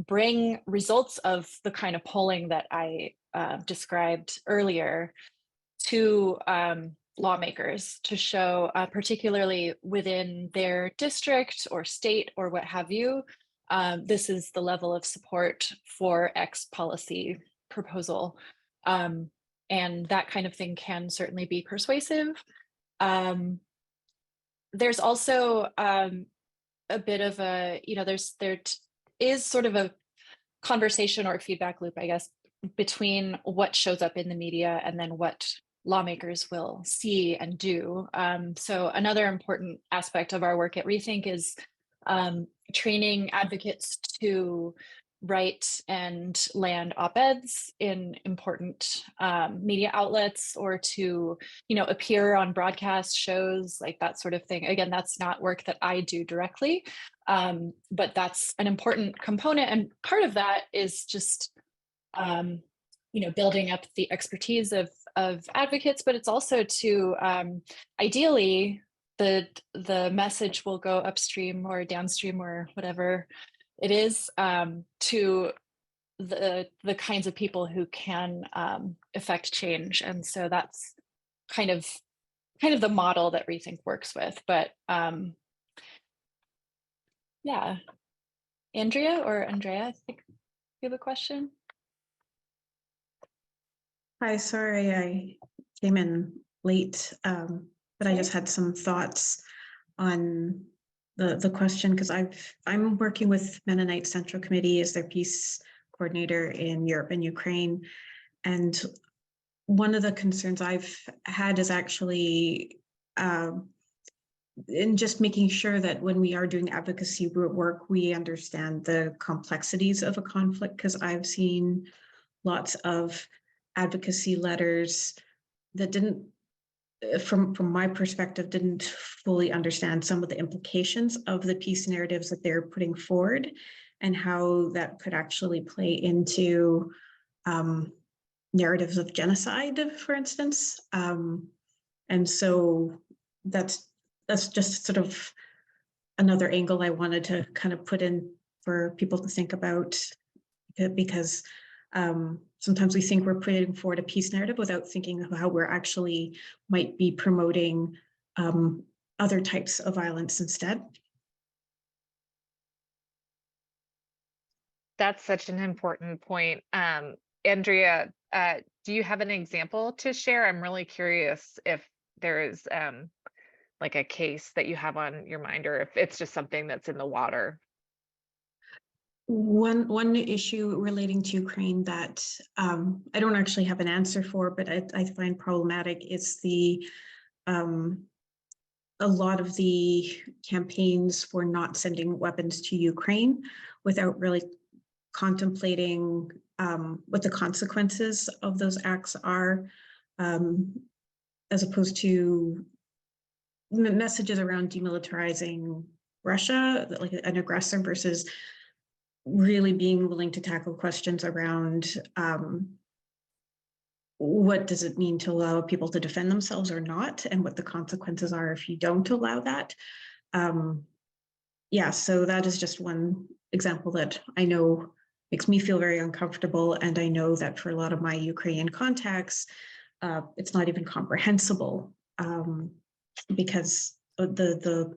bring results of the kind of polling that I described earlier to lawmakers to show, particularly within their district or state or what have you, this is the level of support for X policy proposal. And that kind of thing can certainly be persuasive. There's also a bit of a, there is sort of a conversation or feedback loop, I guess, between what shows up in the media and then what lawmakers will see and do. So another important aspect of our work at ReThink is training advocates to write and land op-eds in important media outlets, or to, appear on broadcast shows, like that sort of thing. Again, that's not work that I do directly, but that's an important component. And part of that is just, building up the expertise of advocates, but it's also to ideally the message will go upstream or downstream or whatever it is, to the kinds of people who can affect change. And so that's kind of the model that ReThink works with. But yeah, Andrea or Andrea, I think you have a question. Hi, sorry I came in late, but I just had some thoughts on the question, because I'm working with Mennonite Central Committee as their peace coordinator in Europe and Ukraine. And one of the concerns I've had is actually in just making sure that when we are doing advocacy work, we understand the complexities of a conflict, because I've seen lots of advocacy letters that didn't, from my perspective, didn't fully understand some of the implications of the peace narratives that they're putting forward, and how that could actually play into narratives of genocide, for instance. And so that's just sort of another angle I wanted to kind of put in for people to think about, because sometimes we think we're putting forward a peace narrative without thinking of how we're actually might be promoting other types of violence instead. That's such an important point. Andrea, do you have an example to share? I'm really curious if there is like a case that you have on your mind, or if it's just something that's in the water. One issue relating to Ukraine that I don't actually have an answer for, but I find problematic is the a lot of the campaigns for not sending weapons to Ukraine without really contemplating what the consequences of those acts are, as opposed to messages around demilitarizing Russia, like an aggressor, versus really being willing to tackle questions around what does it mean to allow people to defend themselves or not, and what the consequences are if you don't allow that. Yeah, so that is just one example that I know makes me feel very uncomfortable, and I know that for a lot of my Ukrainian contacts, it's not even comprehensible, because the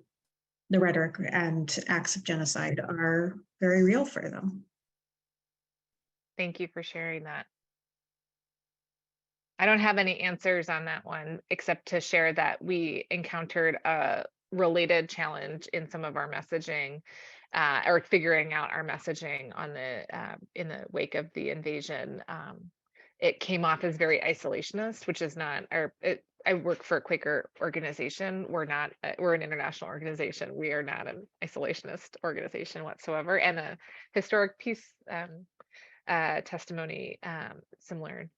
rhetoric and acts of genocide are very real for them. Thank you for sharing that. I don't have any answers on that one, except to share that we encountered a related challenge in some of our messaging, or figuring out our messaging on the in the wake of the invasion. It came off as very isolationist, which is not our. I work for a Quaker organization. We're not. We're an international organization. We are not an isolationist organization whatsoever. And a historic peace testimony similar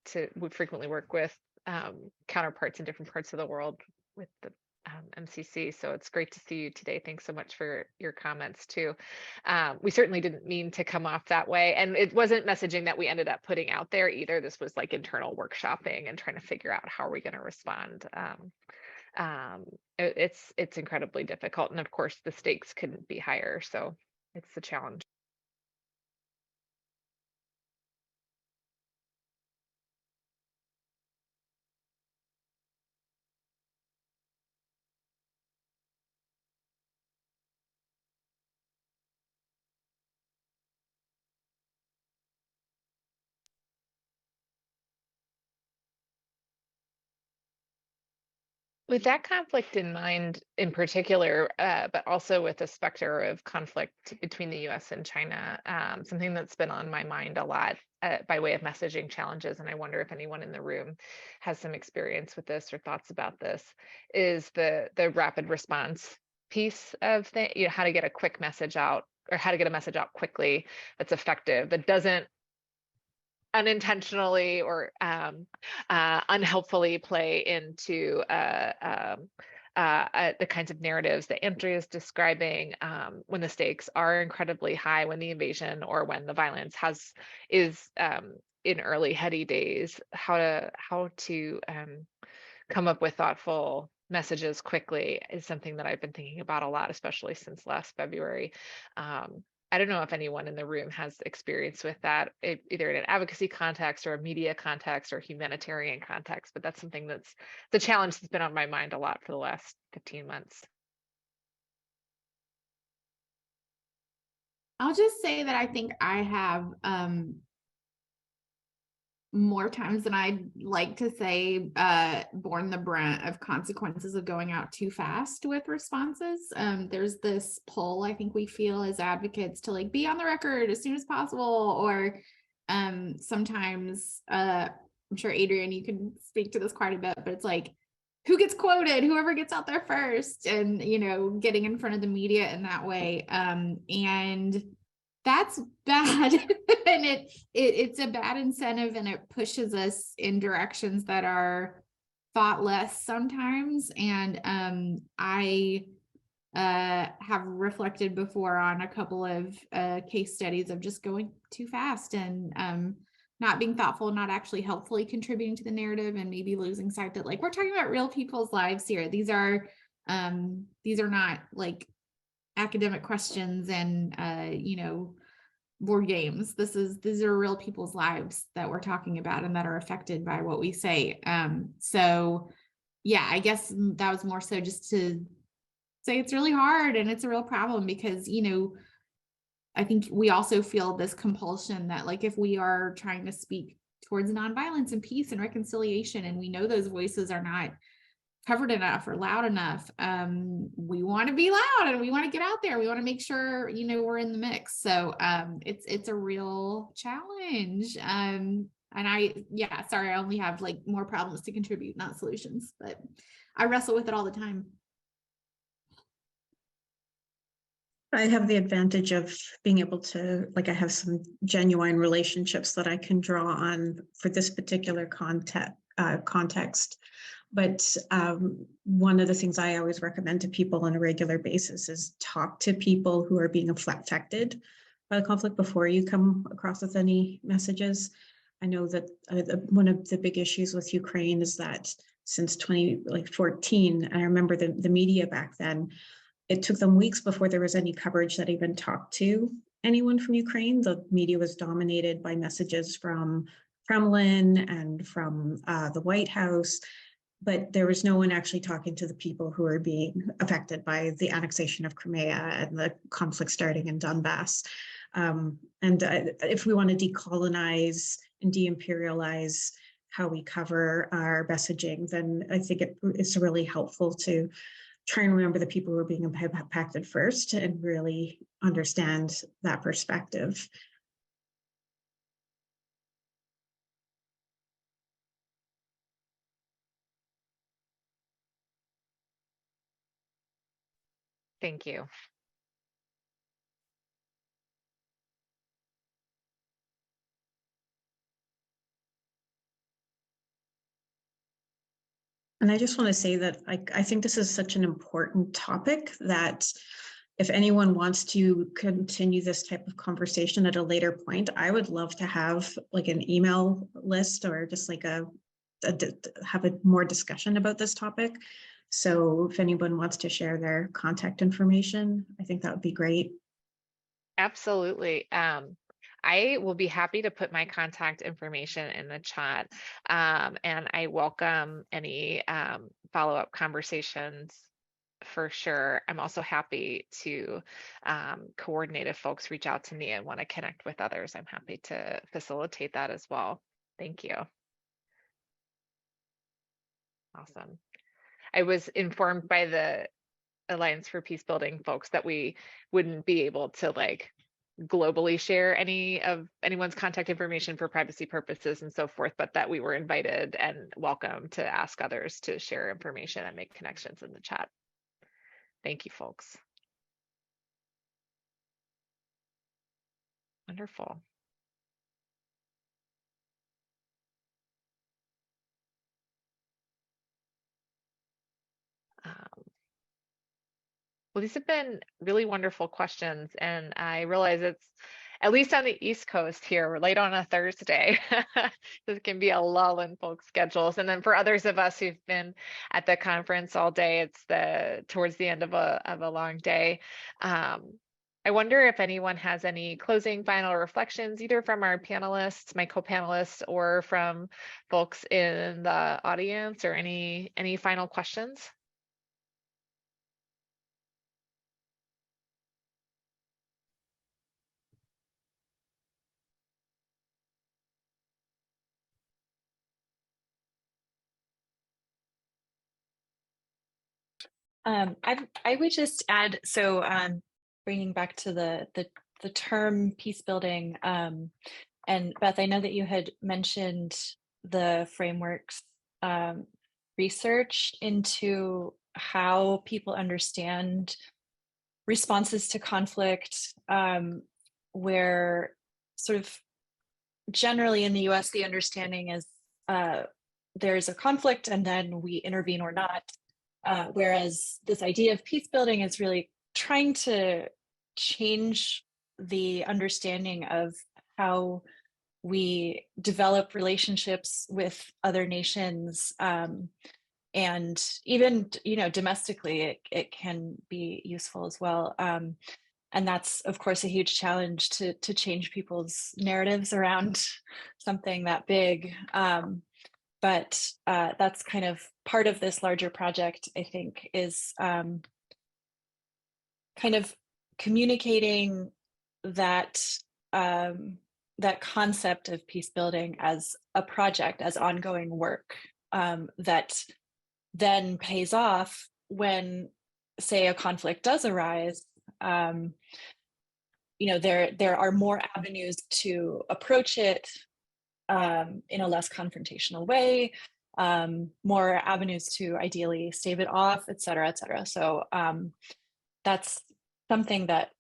to we frequently work with counterparts in different parts of the world with the MCC. So it's great to see you today. Thanks so much for your comments too. We certainly didn't mean to come off that way, and it wasn't messaging that we ended up putting out there either. This was like internal workshopping and trying to figure out how are we going to respond. It's incredibly difficult, and of course the stakes couldn't be higher, so it's the challenge. With that conflict in mind in particular, but also with the specter of conflict between the US and China, something that's been on my mind a lot by way of messaging challenges, and I wonder if anyone in the room has some experience with this or thoughts about this, is the rapid response piece of how to get a quick message out, or how to get a message out quickly that's effective, that doesn't unintentionally or unhelpfully play into the kinds of narratives that Andrea is describing, when the stakes are incredibly high, when the invasion or when the violence is in early heady days, how to come up with thoughtful messages quickly is something that I've been thinking about a lot, especially since last February. I don't know if anyone in the room has experience with that, either in an advocacy context or a media context or humanitarian context, but that's something that's the challenge that's been on my mind a lot for the last 15 months. I'll just say that I think I have more times than I'd like to say borne the brunt of consequences of going out too fast with responses. There's this pull I think we feel as advocates to like be on the record as soon as possible, or sometimes I'm sure Adrian you can speak to this quite a bit, but it's like who gets quoted, whoever gets out there first, and getting in front of the media in that way, and that's bad. And it's a bad incentive, and it pushes us in directions that are thoughtless sometimes. And I have reflected before on a couple of case studies of just going too fast and not being thoughtful, not actually helpfully contributing to the narrative, and maybe losing sight that like we're talking about real people's lives here. These are not like academic questions and board games. These are real people's lives that we're talking about and that are affected by what we say. So yeah, I guess that was more so just to say it's really hard and it's a real problem, because I think we also feel this compulsion that like if we are trying to speak towards nonviolence and peace and reconciliation, and we know those voices are not covered enough or loud enough. We want to be loud and we want to get out there. We want to make sure, you know, we're in the mix. So it's a real challenge. And sorry, I only have like more problems to contribute, not solutions, but I wrestle with it all the time. I have the advantage of being able to, like, I have some genuine relationships that I can draw on for this particular context. But one of the things I always recommend to people on a regular basis is talk to people who are being affected by the conflict before you come across with any messages. I know that one of the big issues with Ukraine is that since 2014, I remember the media back then, it took them weeks before there was any coverage that even talked to anyone from Ukraine. The media was dominated by messages from Kremlin and from the White House, but there was no one actually talking to the people who are being affected by the annexation of Crimea and the conflict starting in Donbass. If we want to decolonize and de-imperialize how we cover our messaging, then I think it's really helpful to try and remember the people who are being impacted first and really understand that perspective. Thank you. And I just want to say that I think this is such an important topic that if anyone wants to continue this type of conversation at a later point, I would love to have like an email list or just like have a more discussion about this topic. So if anyone wants to share their contact information, I think that would be great. Absolutely. I will be happy to put my contact information in the chat, and I welcome any follow-up conversations for sure. I'm also happy to coordinate if folks reach out to me and want to connect with others. I'm happy to facilitate that as well. Thank you. Awesome. I was informed by the Alliance for Peacebuilding folks that we wouldn't be able to like globally share anyone's contact information for privacy purposes and so forth, but that we were invited and welcome to ask others to share information and make connections in the chat. Thank you, folks. Wonderful. Well, these have been really wonderful questions, and I realize it's, at least on the East Coast here, we're late on a Thursday. This can be a lull in folks' schedules. And then for others of us who've been at the conference all day, it's towards the end of a long day. I wonder if anyone has any closing final reflections, either from our panelists, my co-panelists, or from folks in the audience, or any final questions? I would just add, so bringing back to the term peace building, and Beth, I know that you had mentioned the frameworks research into how people understand responses to conflict, where sort of generally in the US, the understanding is there's a conflict and then we intervene or not. Whereas this idea of peace building is really trying to change the understanding of how we develop relationships with other nations, and even, you know, domestically, it can be useful as well. And that's, of course, a huge challenge to change people's narratives around something that big. But that's kind of part of this larger project, I think, is kind of communicating that that concept of peace building as a project, as ongoing work, that then pays off when, say, a conflict does arise. There are more avenues to approach it in a less confrontational way, more avenues to ideally stave it off, et cetera, et cetera. So that's something that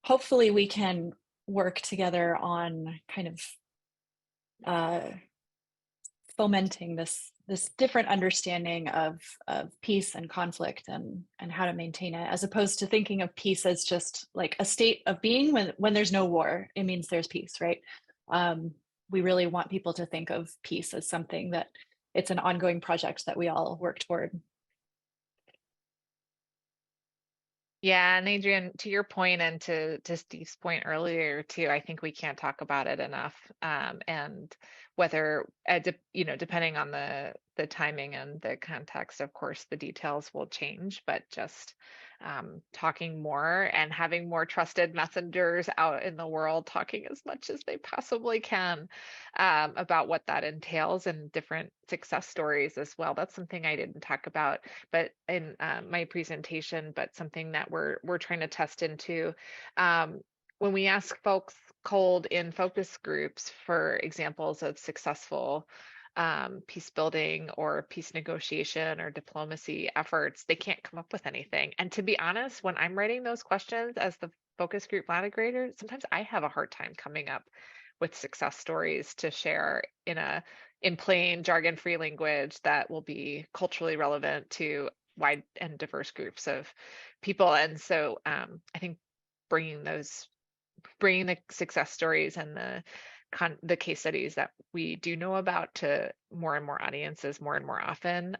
hopefully we can work together on kind of fomenting this different understanding of peace and conflict and how to maintain it, as opposed to thinking of peace as just like a state of being. When there's no war, it means there's peace, right? We really want people to think of peace as something that it's an ongoing project that we all work toward. Yeah, and Adrian, to your point and to Steve's point earlier too, I think we can't talk about it enough. And whether, depending on the timing and the context, of course, the details will change, but just talking more and having more trusted messengers out in the world talking as much as they possibly can about what that entails and different success stories as well. That's something I didn't talk about, but in my presentation, but something that we're trying to test into. When we ask folks cold in focus groups for examples of successful peace building or peace negotiation or diplomacy efforts, they can't come up with anything. And to be honest, when I'm writing those questions as the focus group moderator, sometimes I have a hard time coming up with success stories to share in plain jargon-free language that will be culturally relevant to wide and diverse groups of people. And so I think bringing the success stories and the case studies that we do know about to more and more audiences more and more often.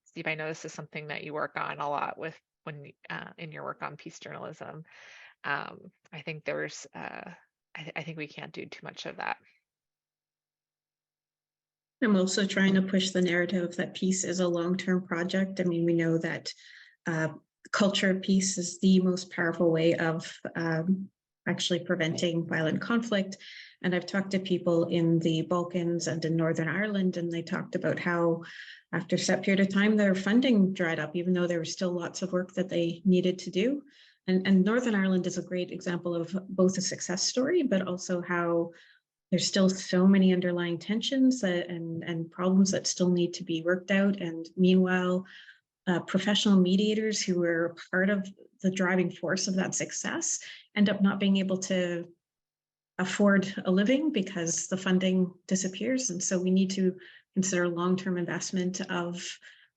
Steve, I know this is something that you work on a lot with when in your work on peace journalism. I think there's I think we can't do too much of that. I'm also trying to push the narrative that peace is a long-term project. I mean, we know that culture of peace is the most powerful way of actually preventing violent conflict. And I've talked to people in the Balkans and in Northern Ireland, and they talked about how after a set period of time, their funding dried up, even though there was still lots of work that they needed to do. And Northern Ireland is a great example of both a success story, but also how there's still so many underlying tensions and problems that still need to be worked out. And meanwhile, professional mediators who were part of the driving force of that success end up not being able to afford a living because the funding disappears. And so we need to consider long-term investment of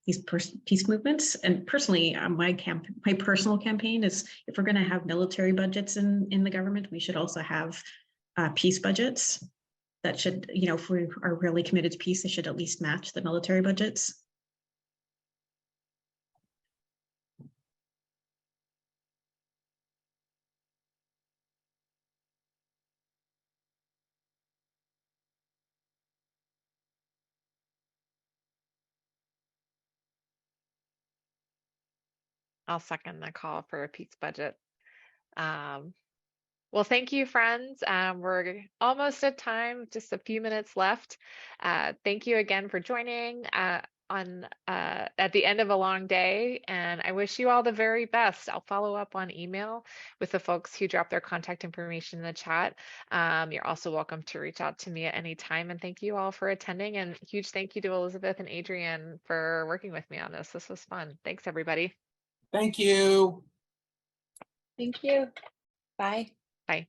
these peace movements. And personally, my personal campaign is, if we're going to have military budgets in the government, we should also have peace budgets that should, if we are really committed to peace, they should at least match the military budgets. I'll second the call for a peace budget. Well, thank you, friends. We're almost at time, just a few minutes left. Thank you again for joining at the end of a long day, and I wish you all the very best. I'll follow up on email with the folks who dropped their contact information in the chat. You're also welcome to reach out to me at any time, and thank you all for attending, and huge thank you to Elizabeth and Adrian for working with me on this. This was fun. Thanks, everybody. Thank you. Thank you. Bye. Bye.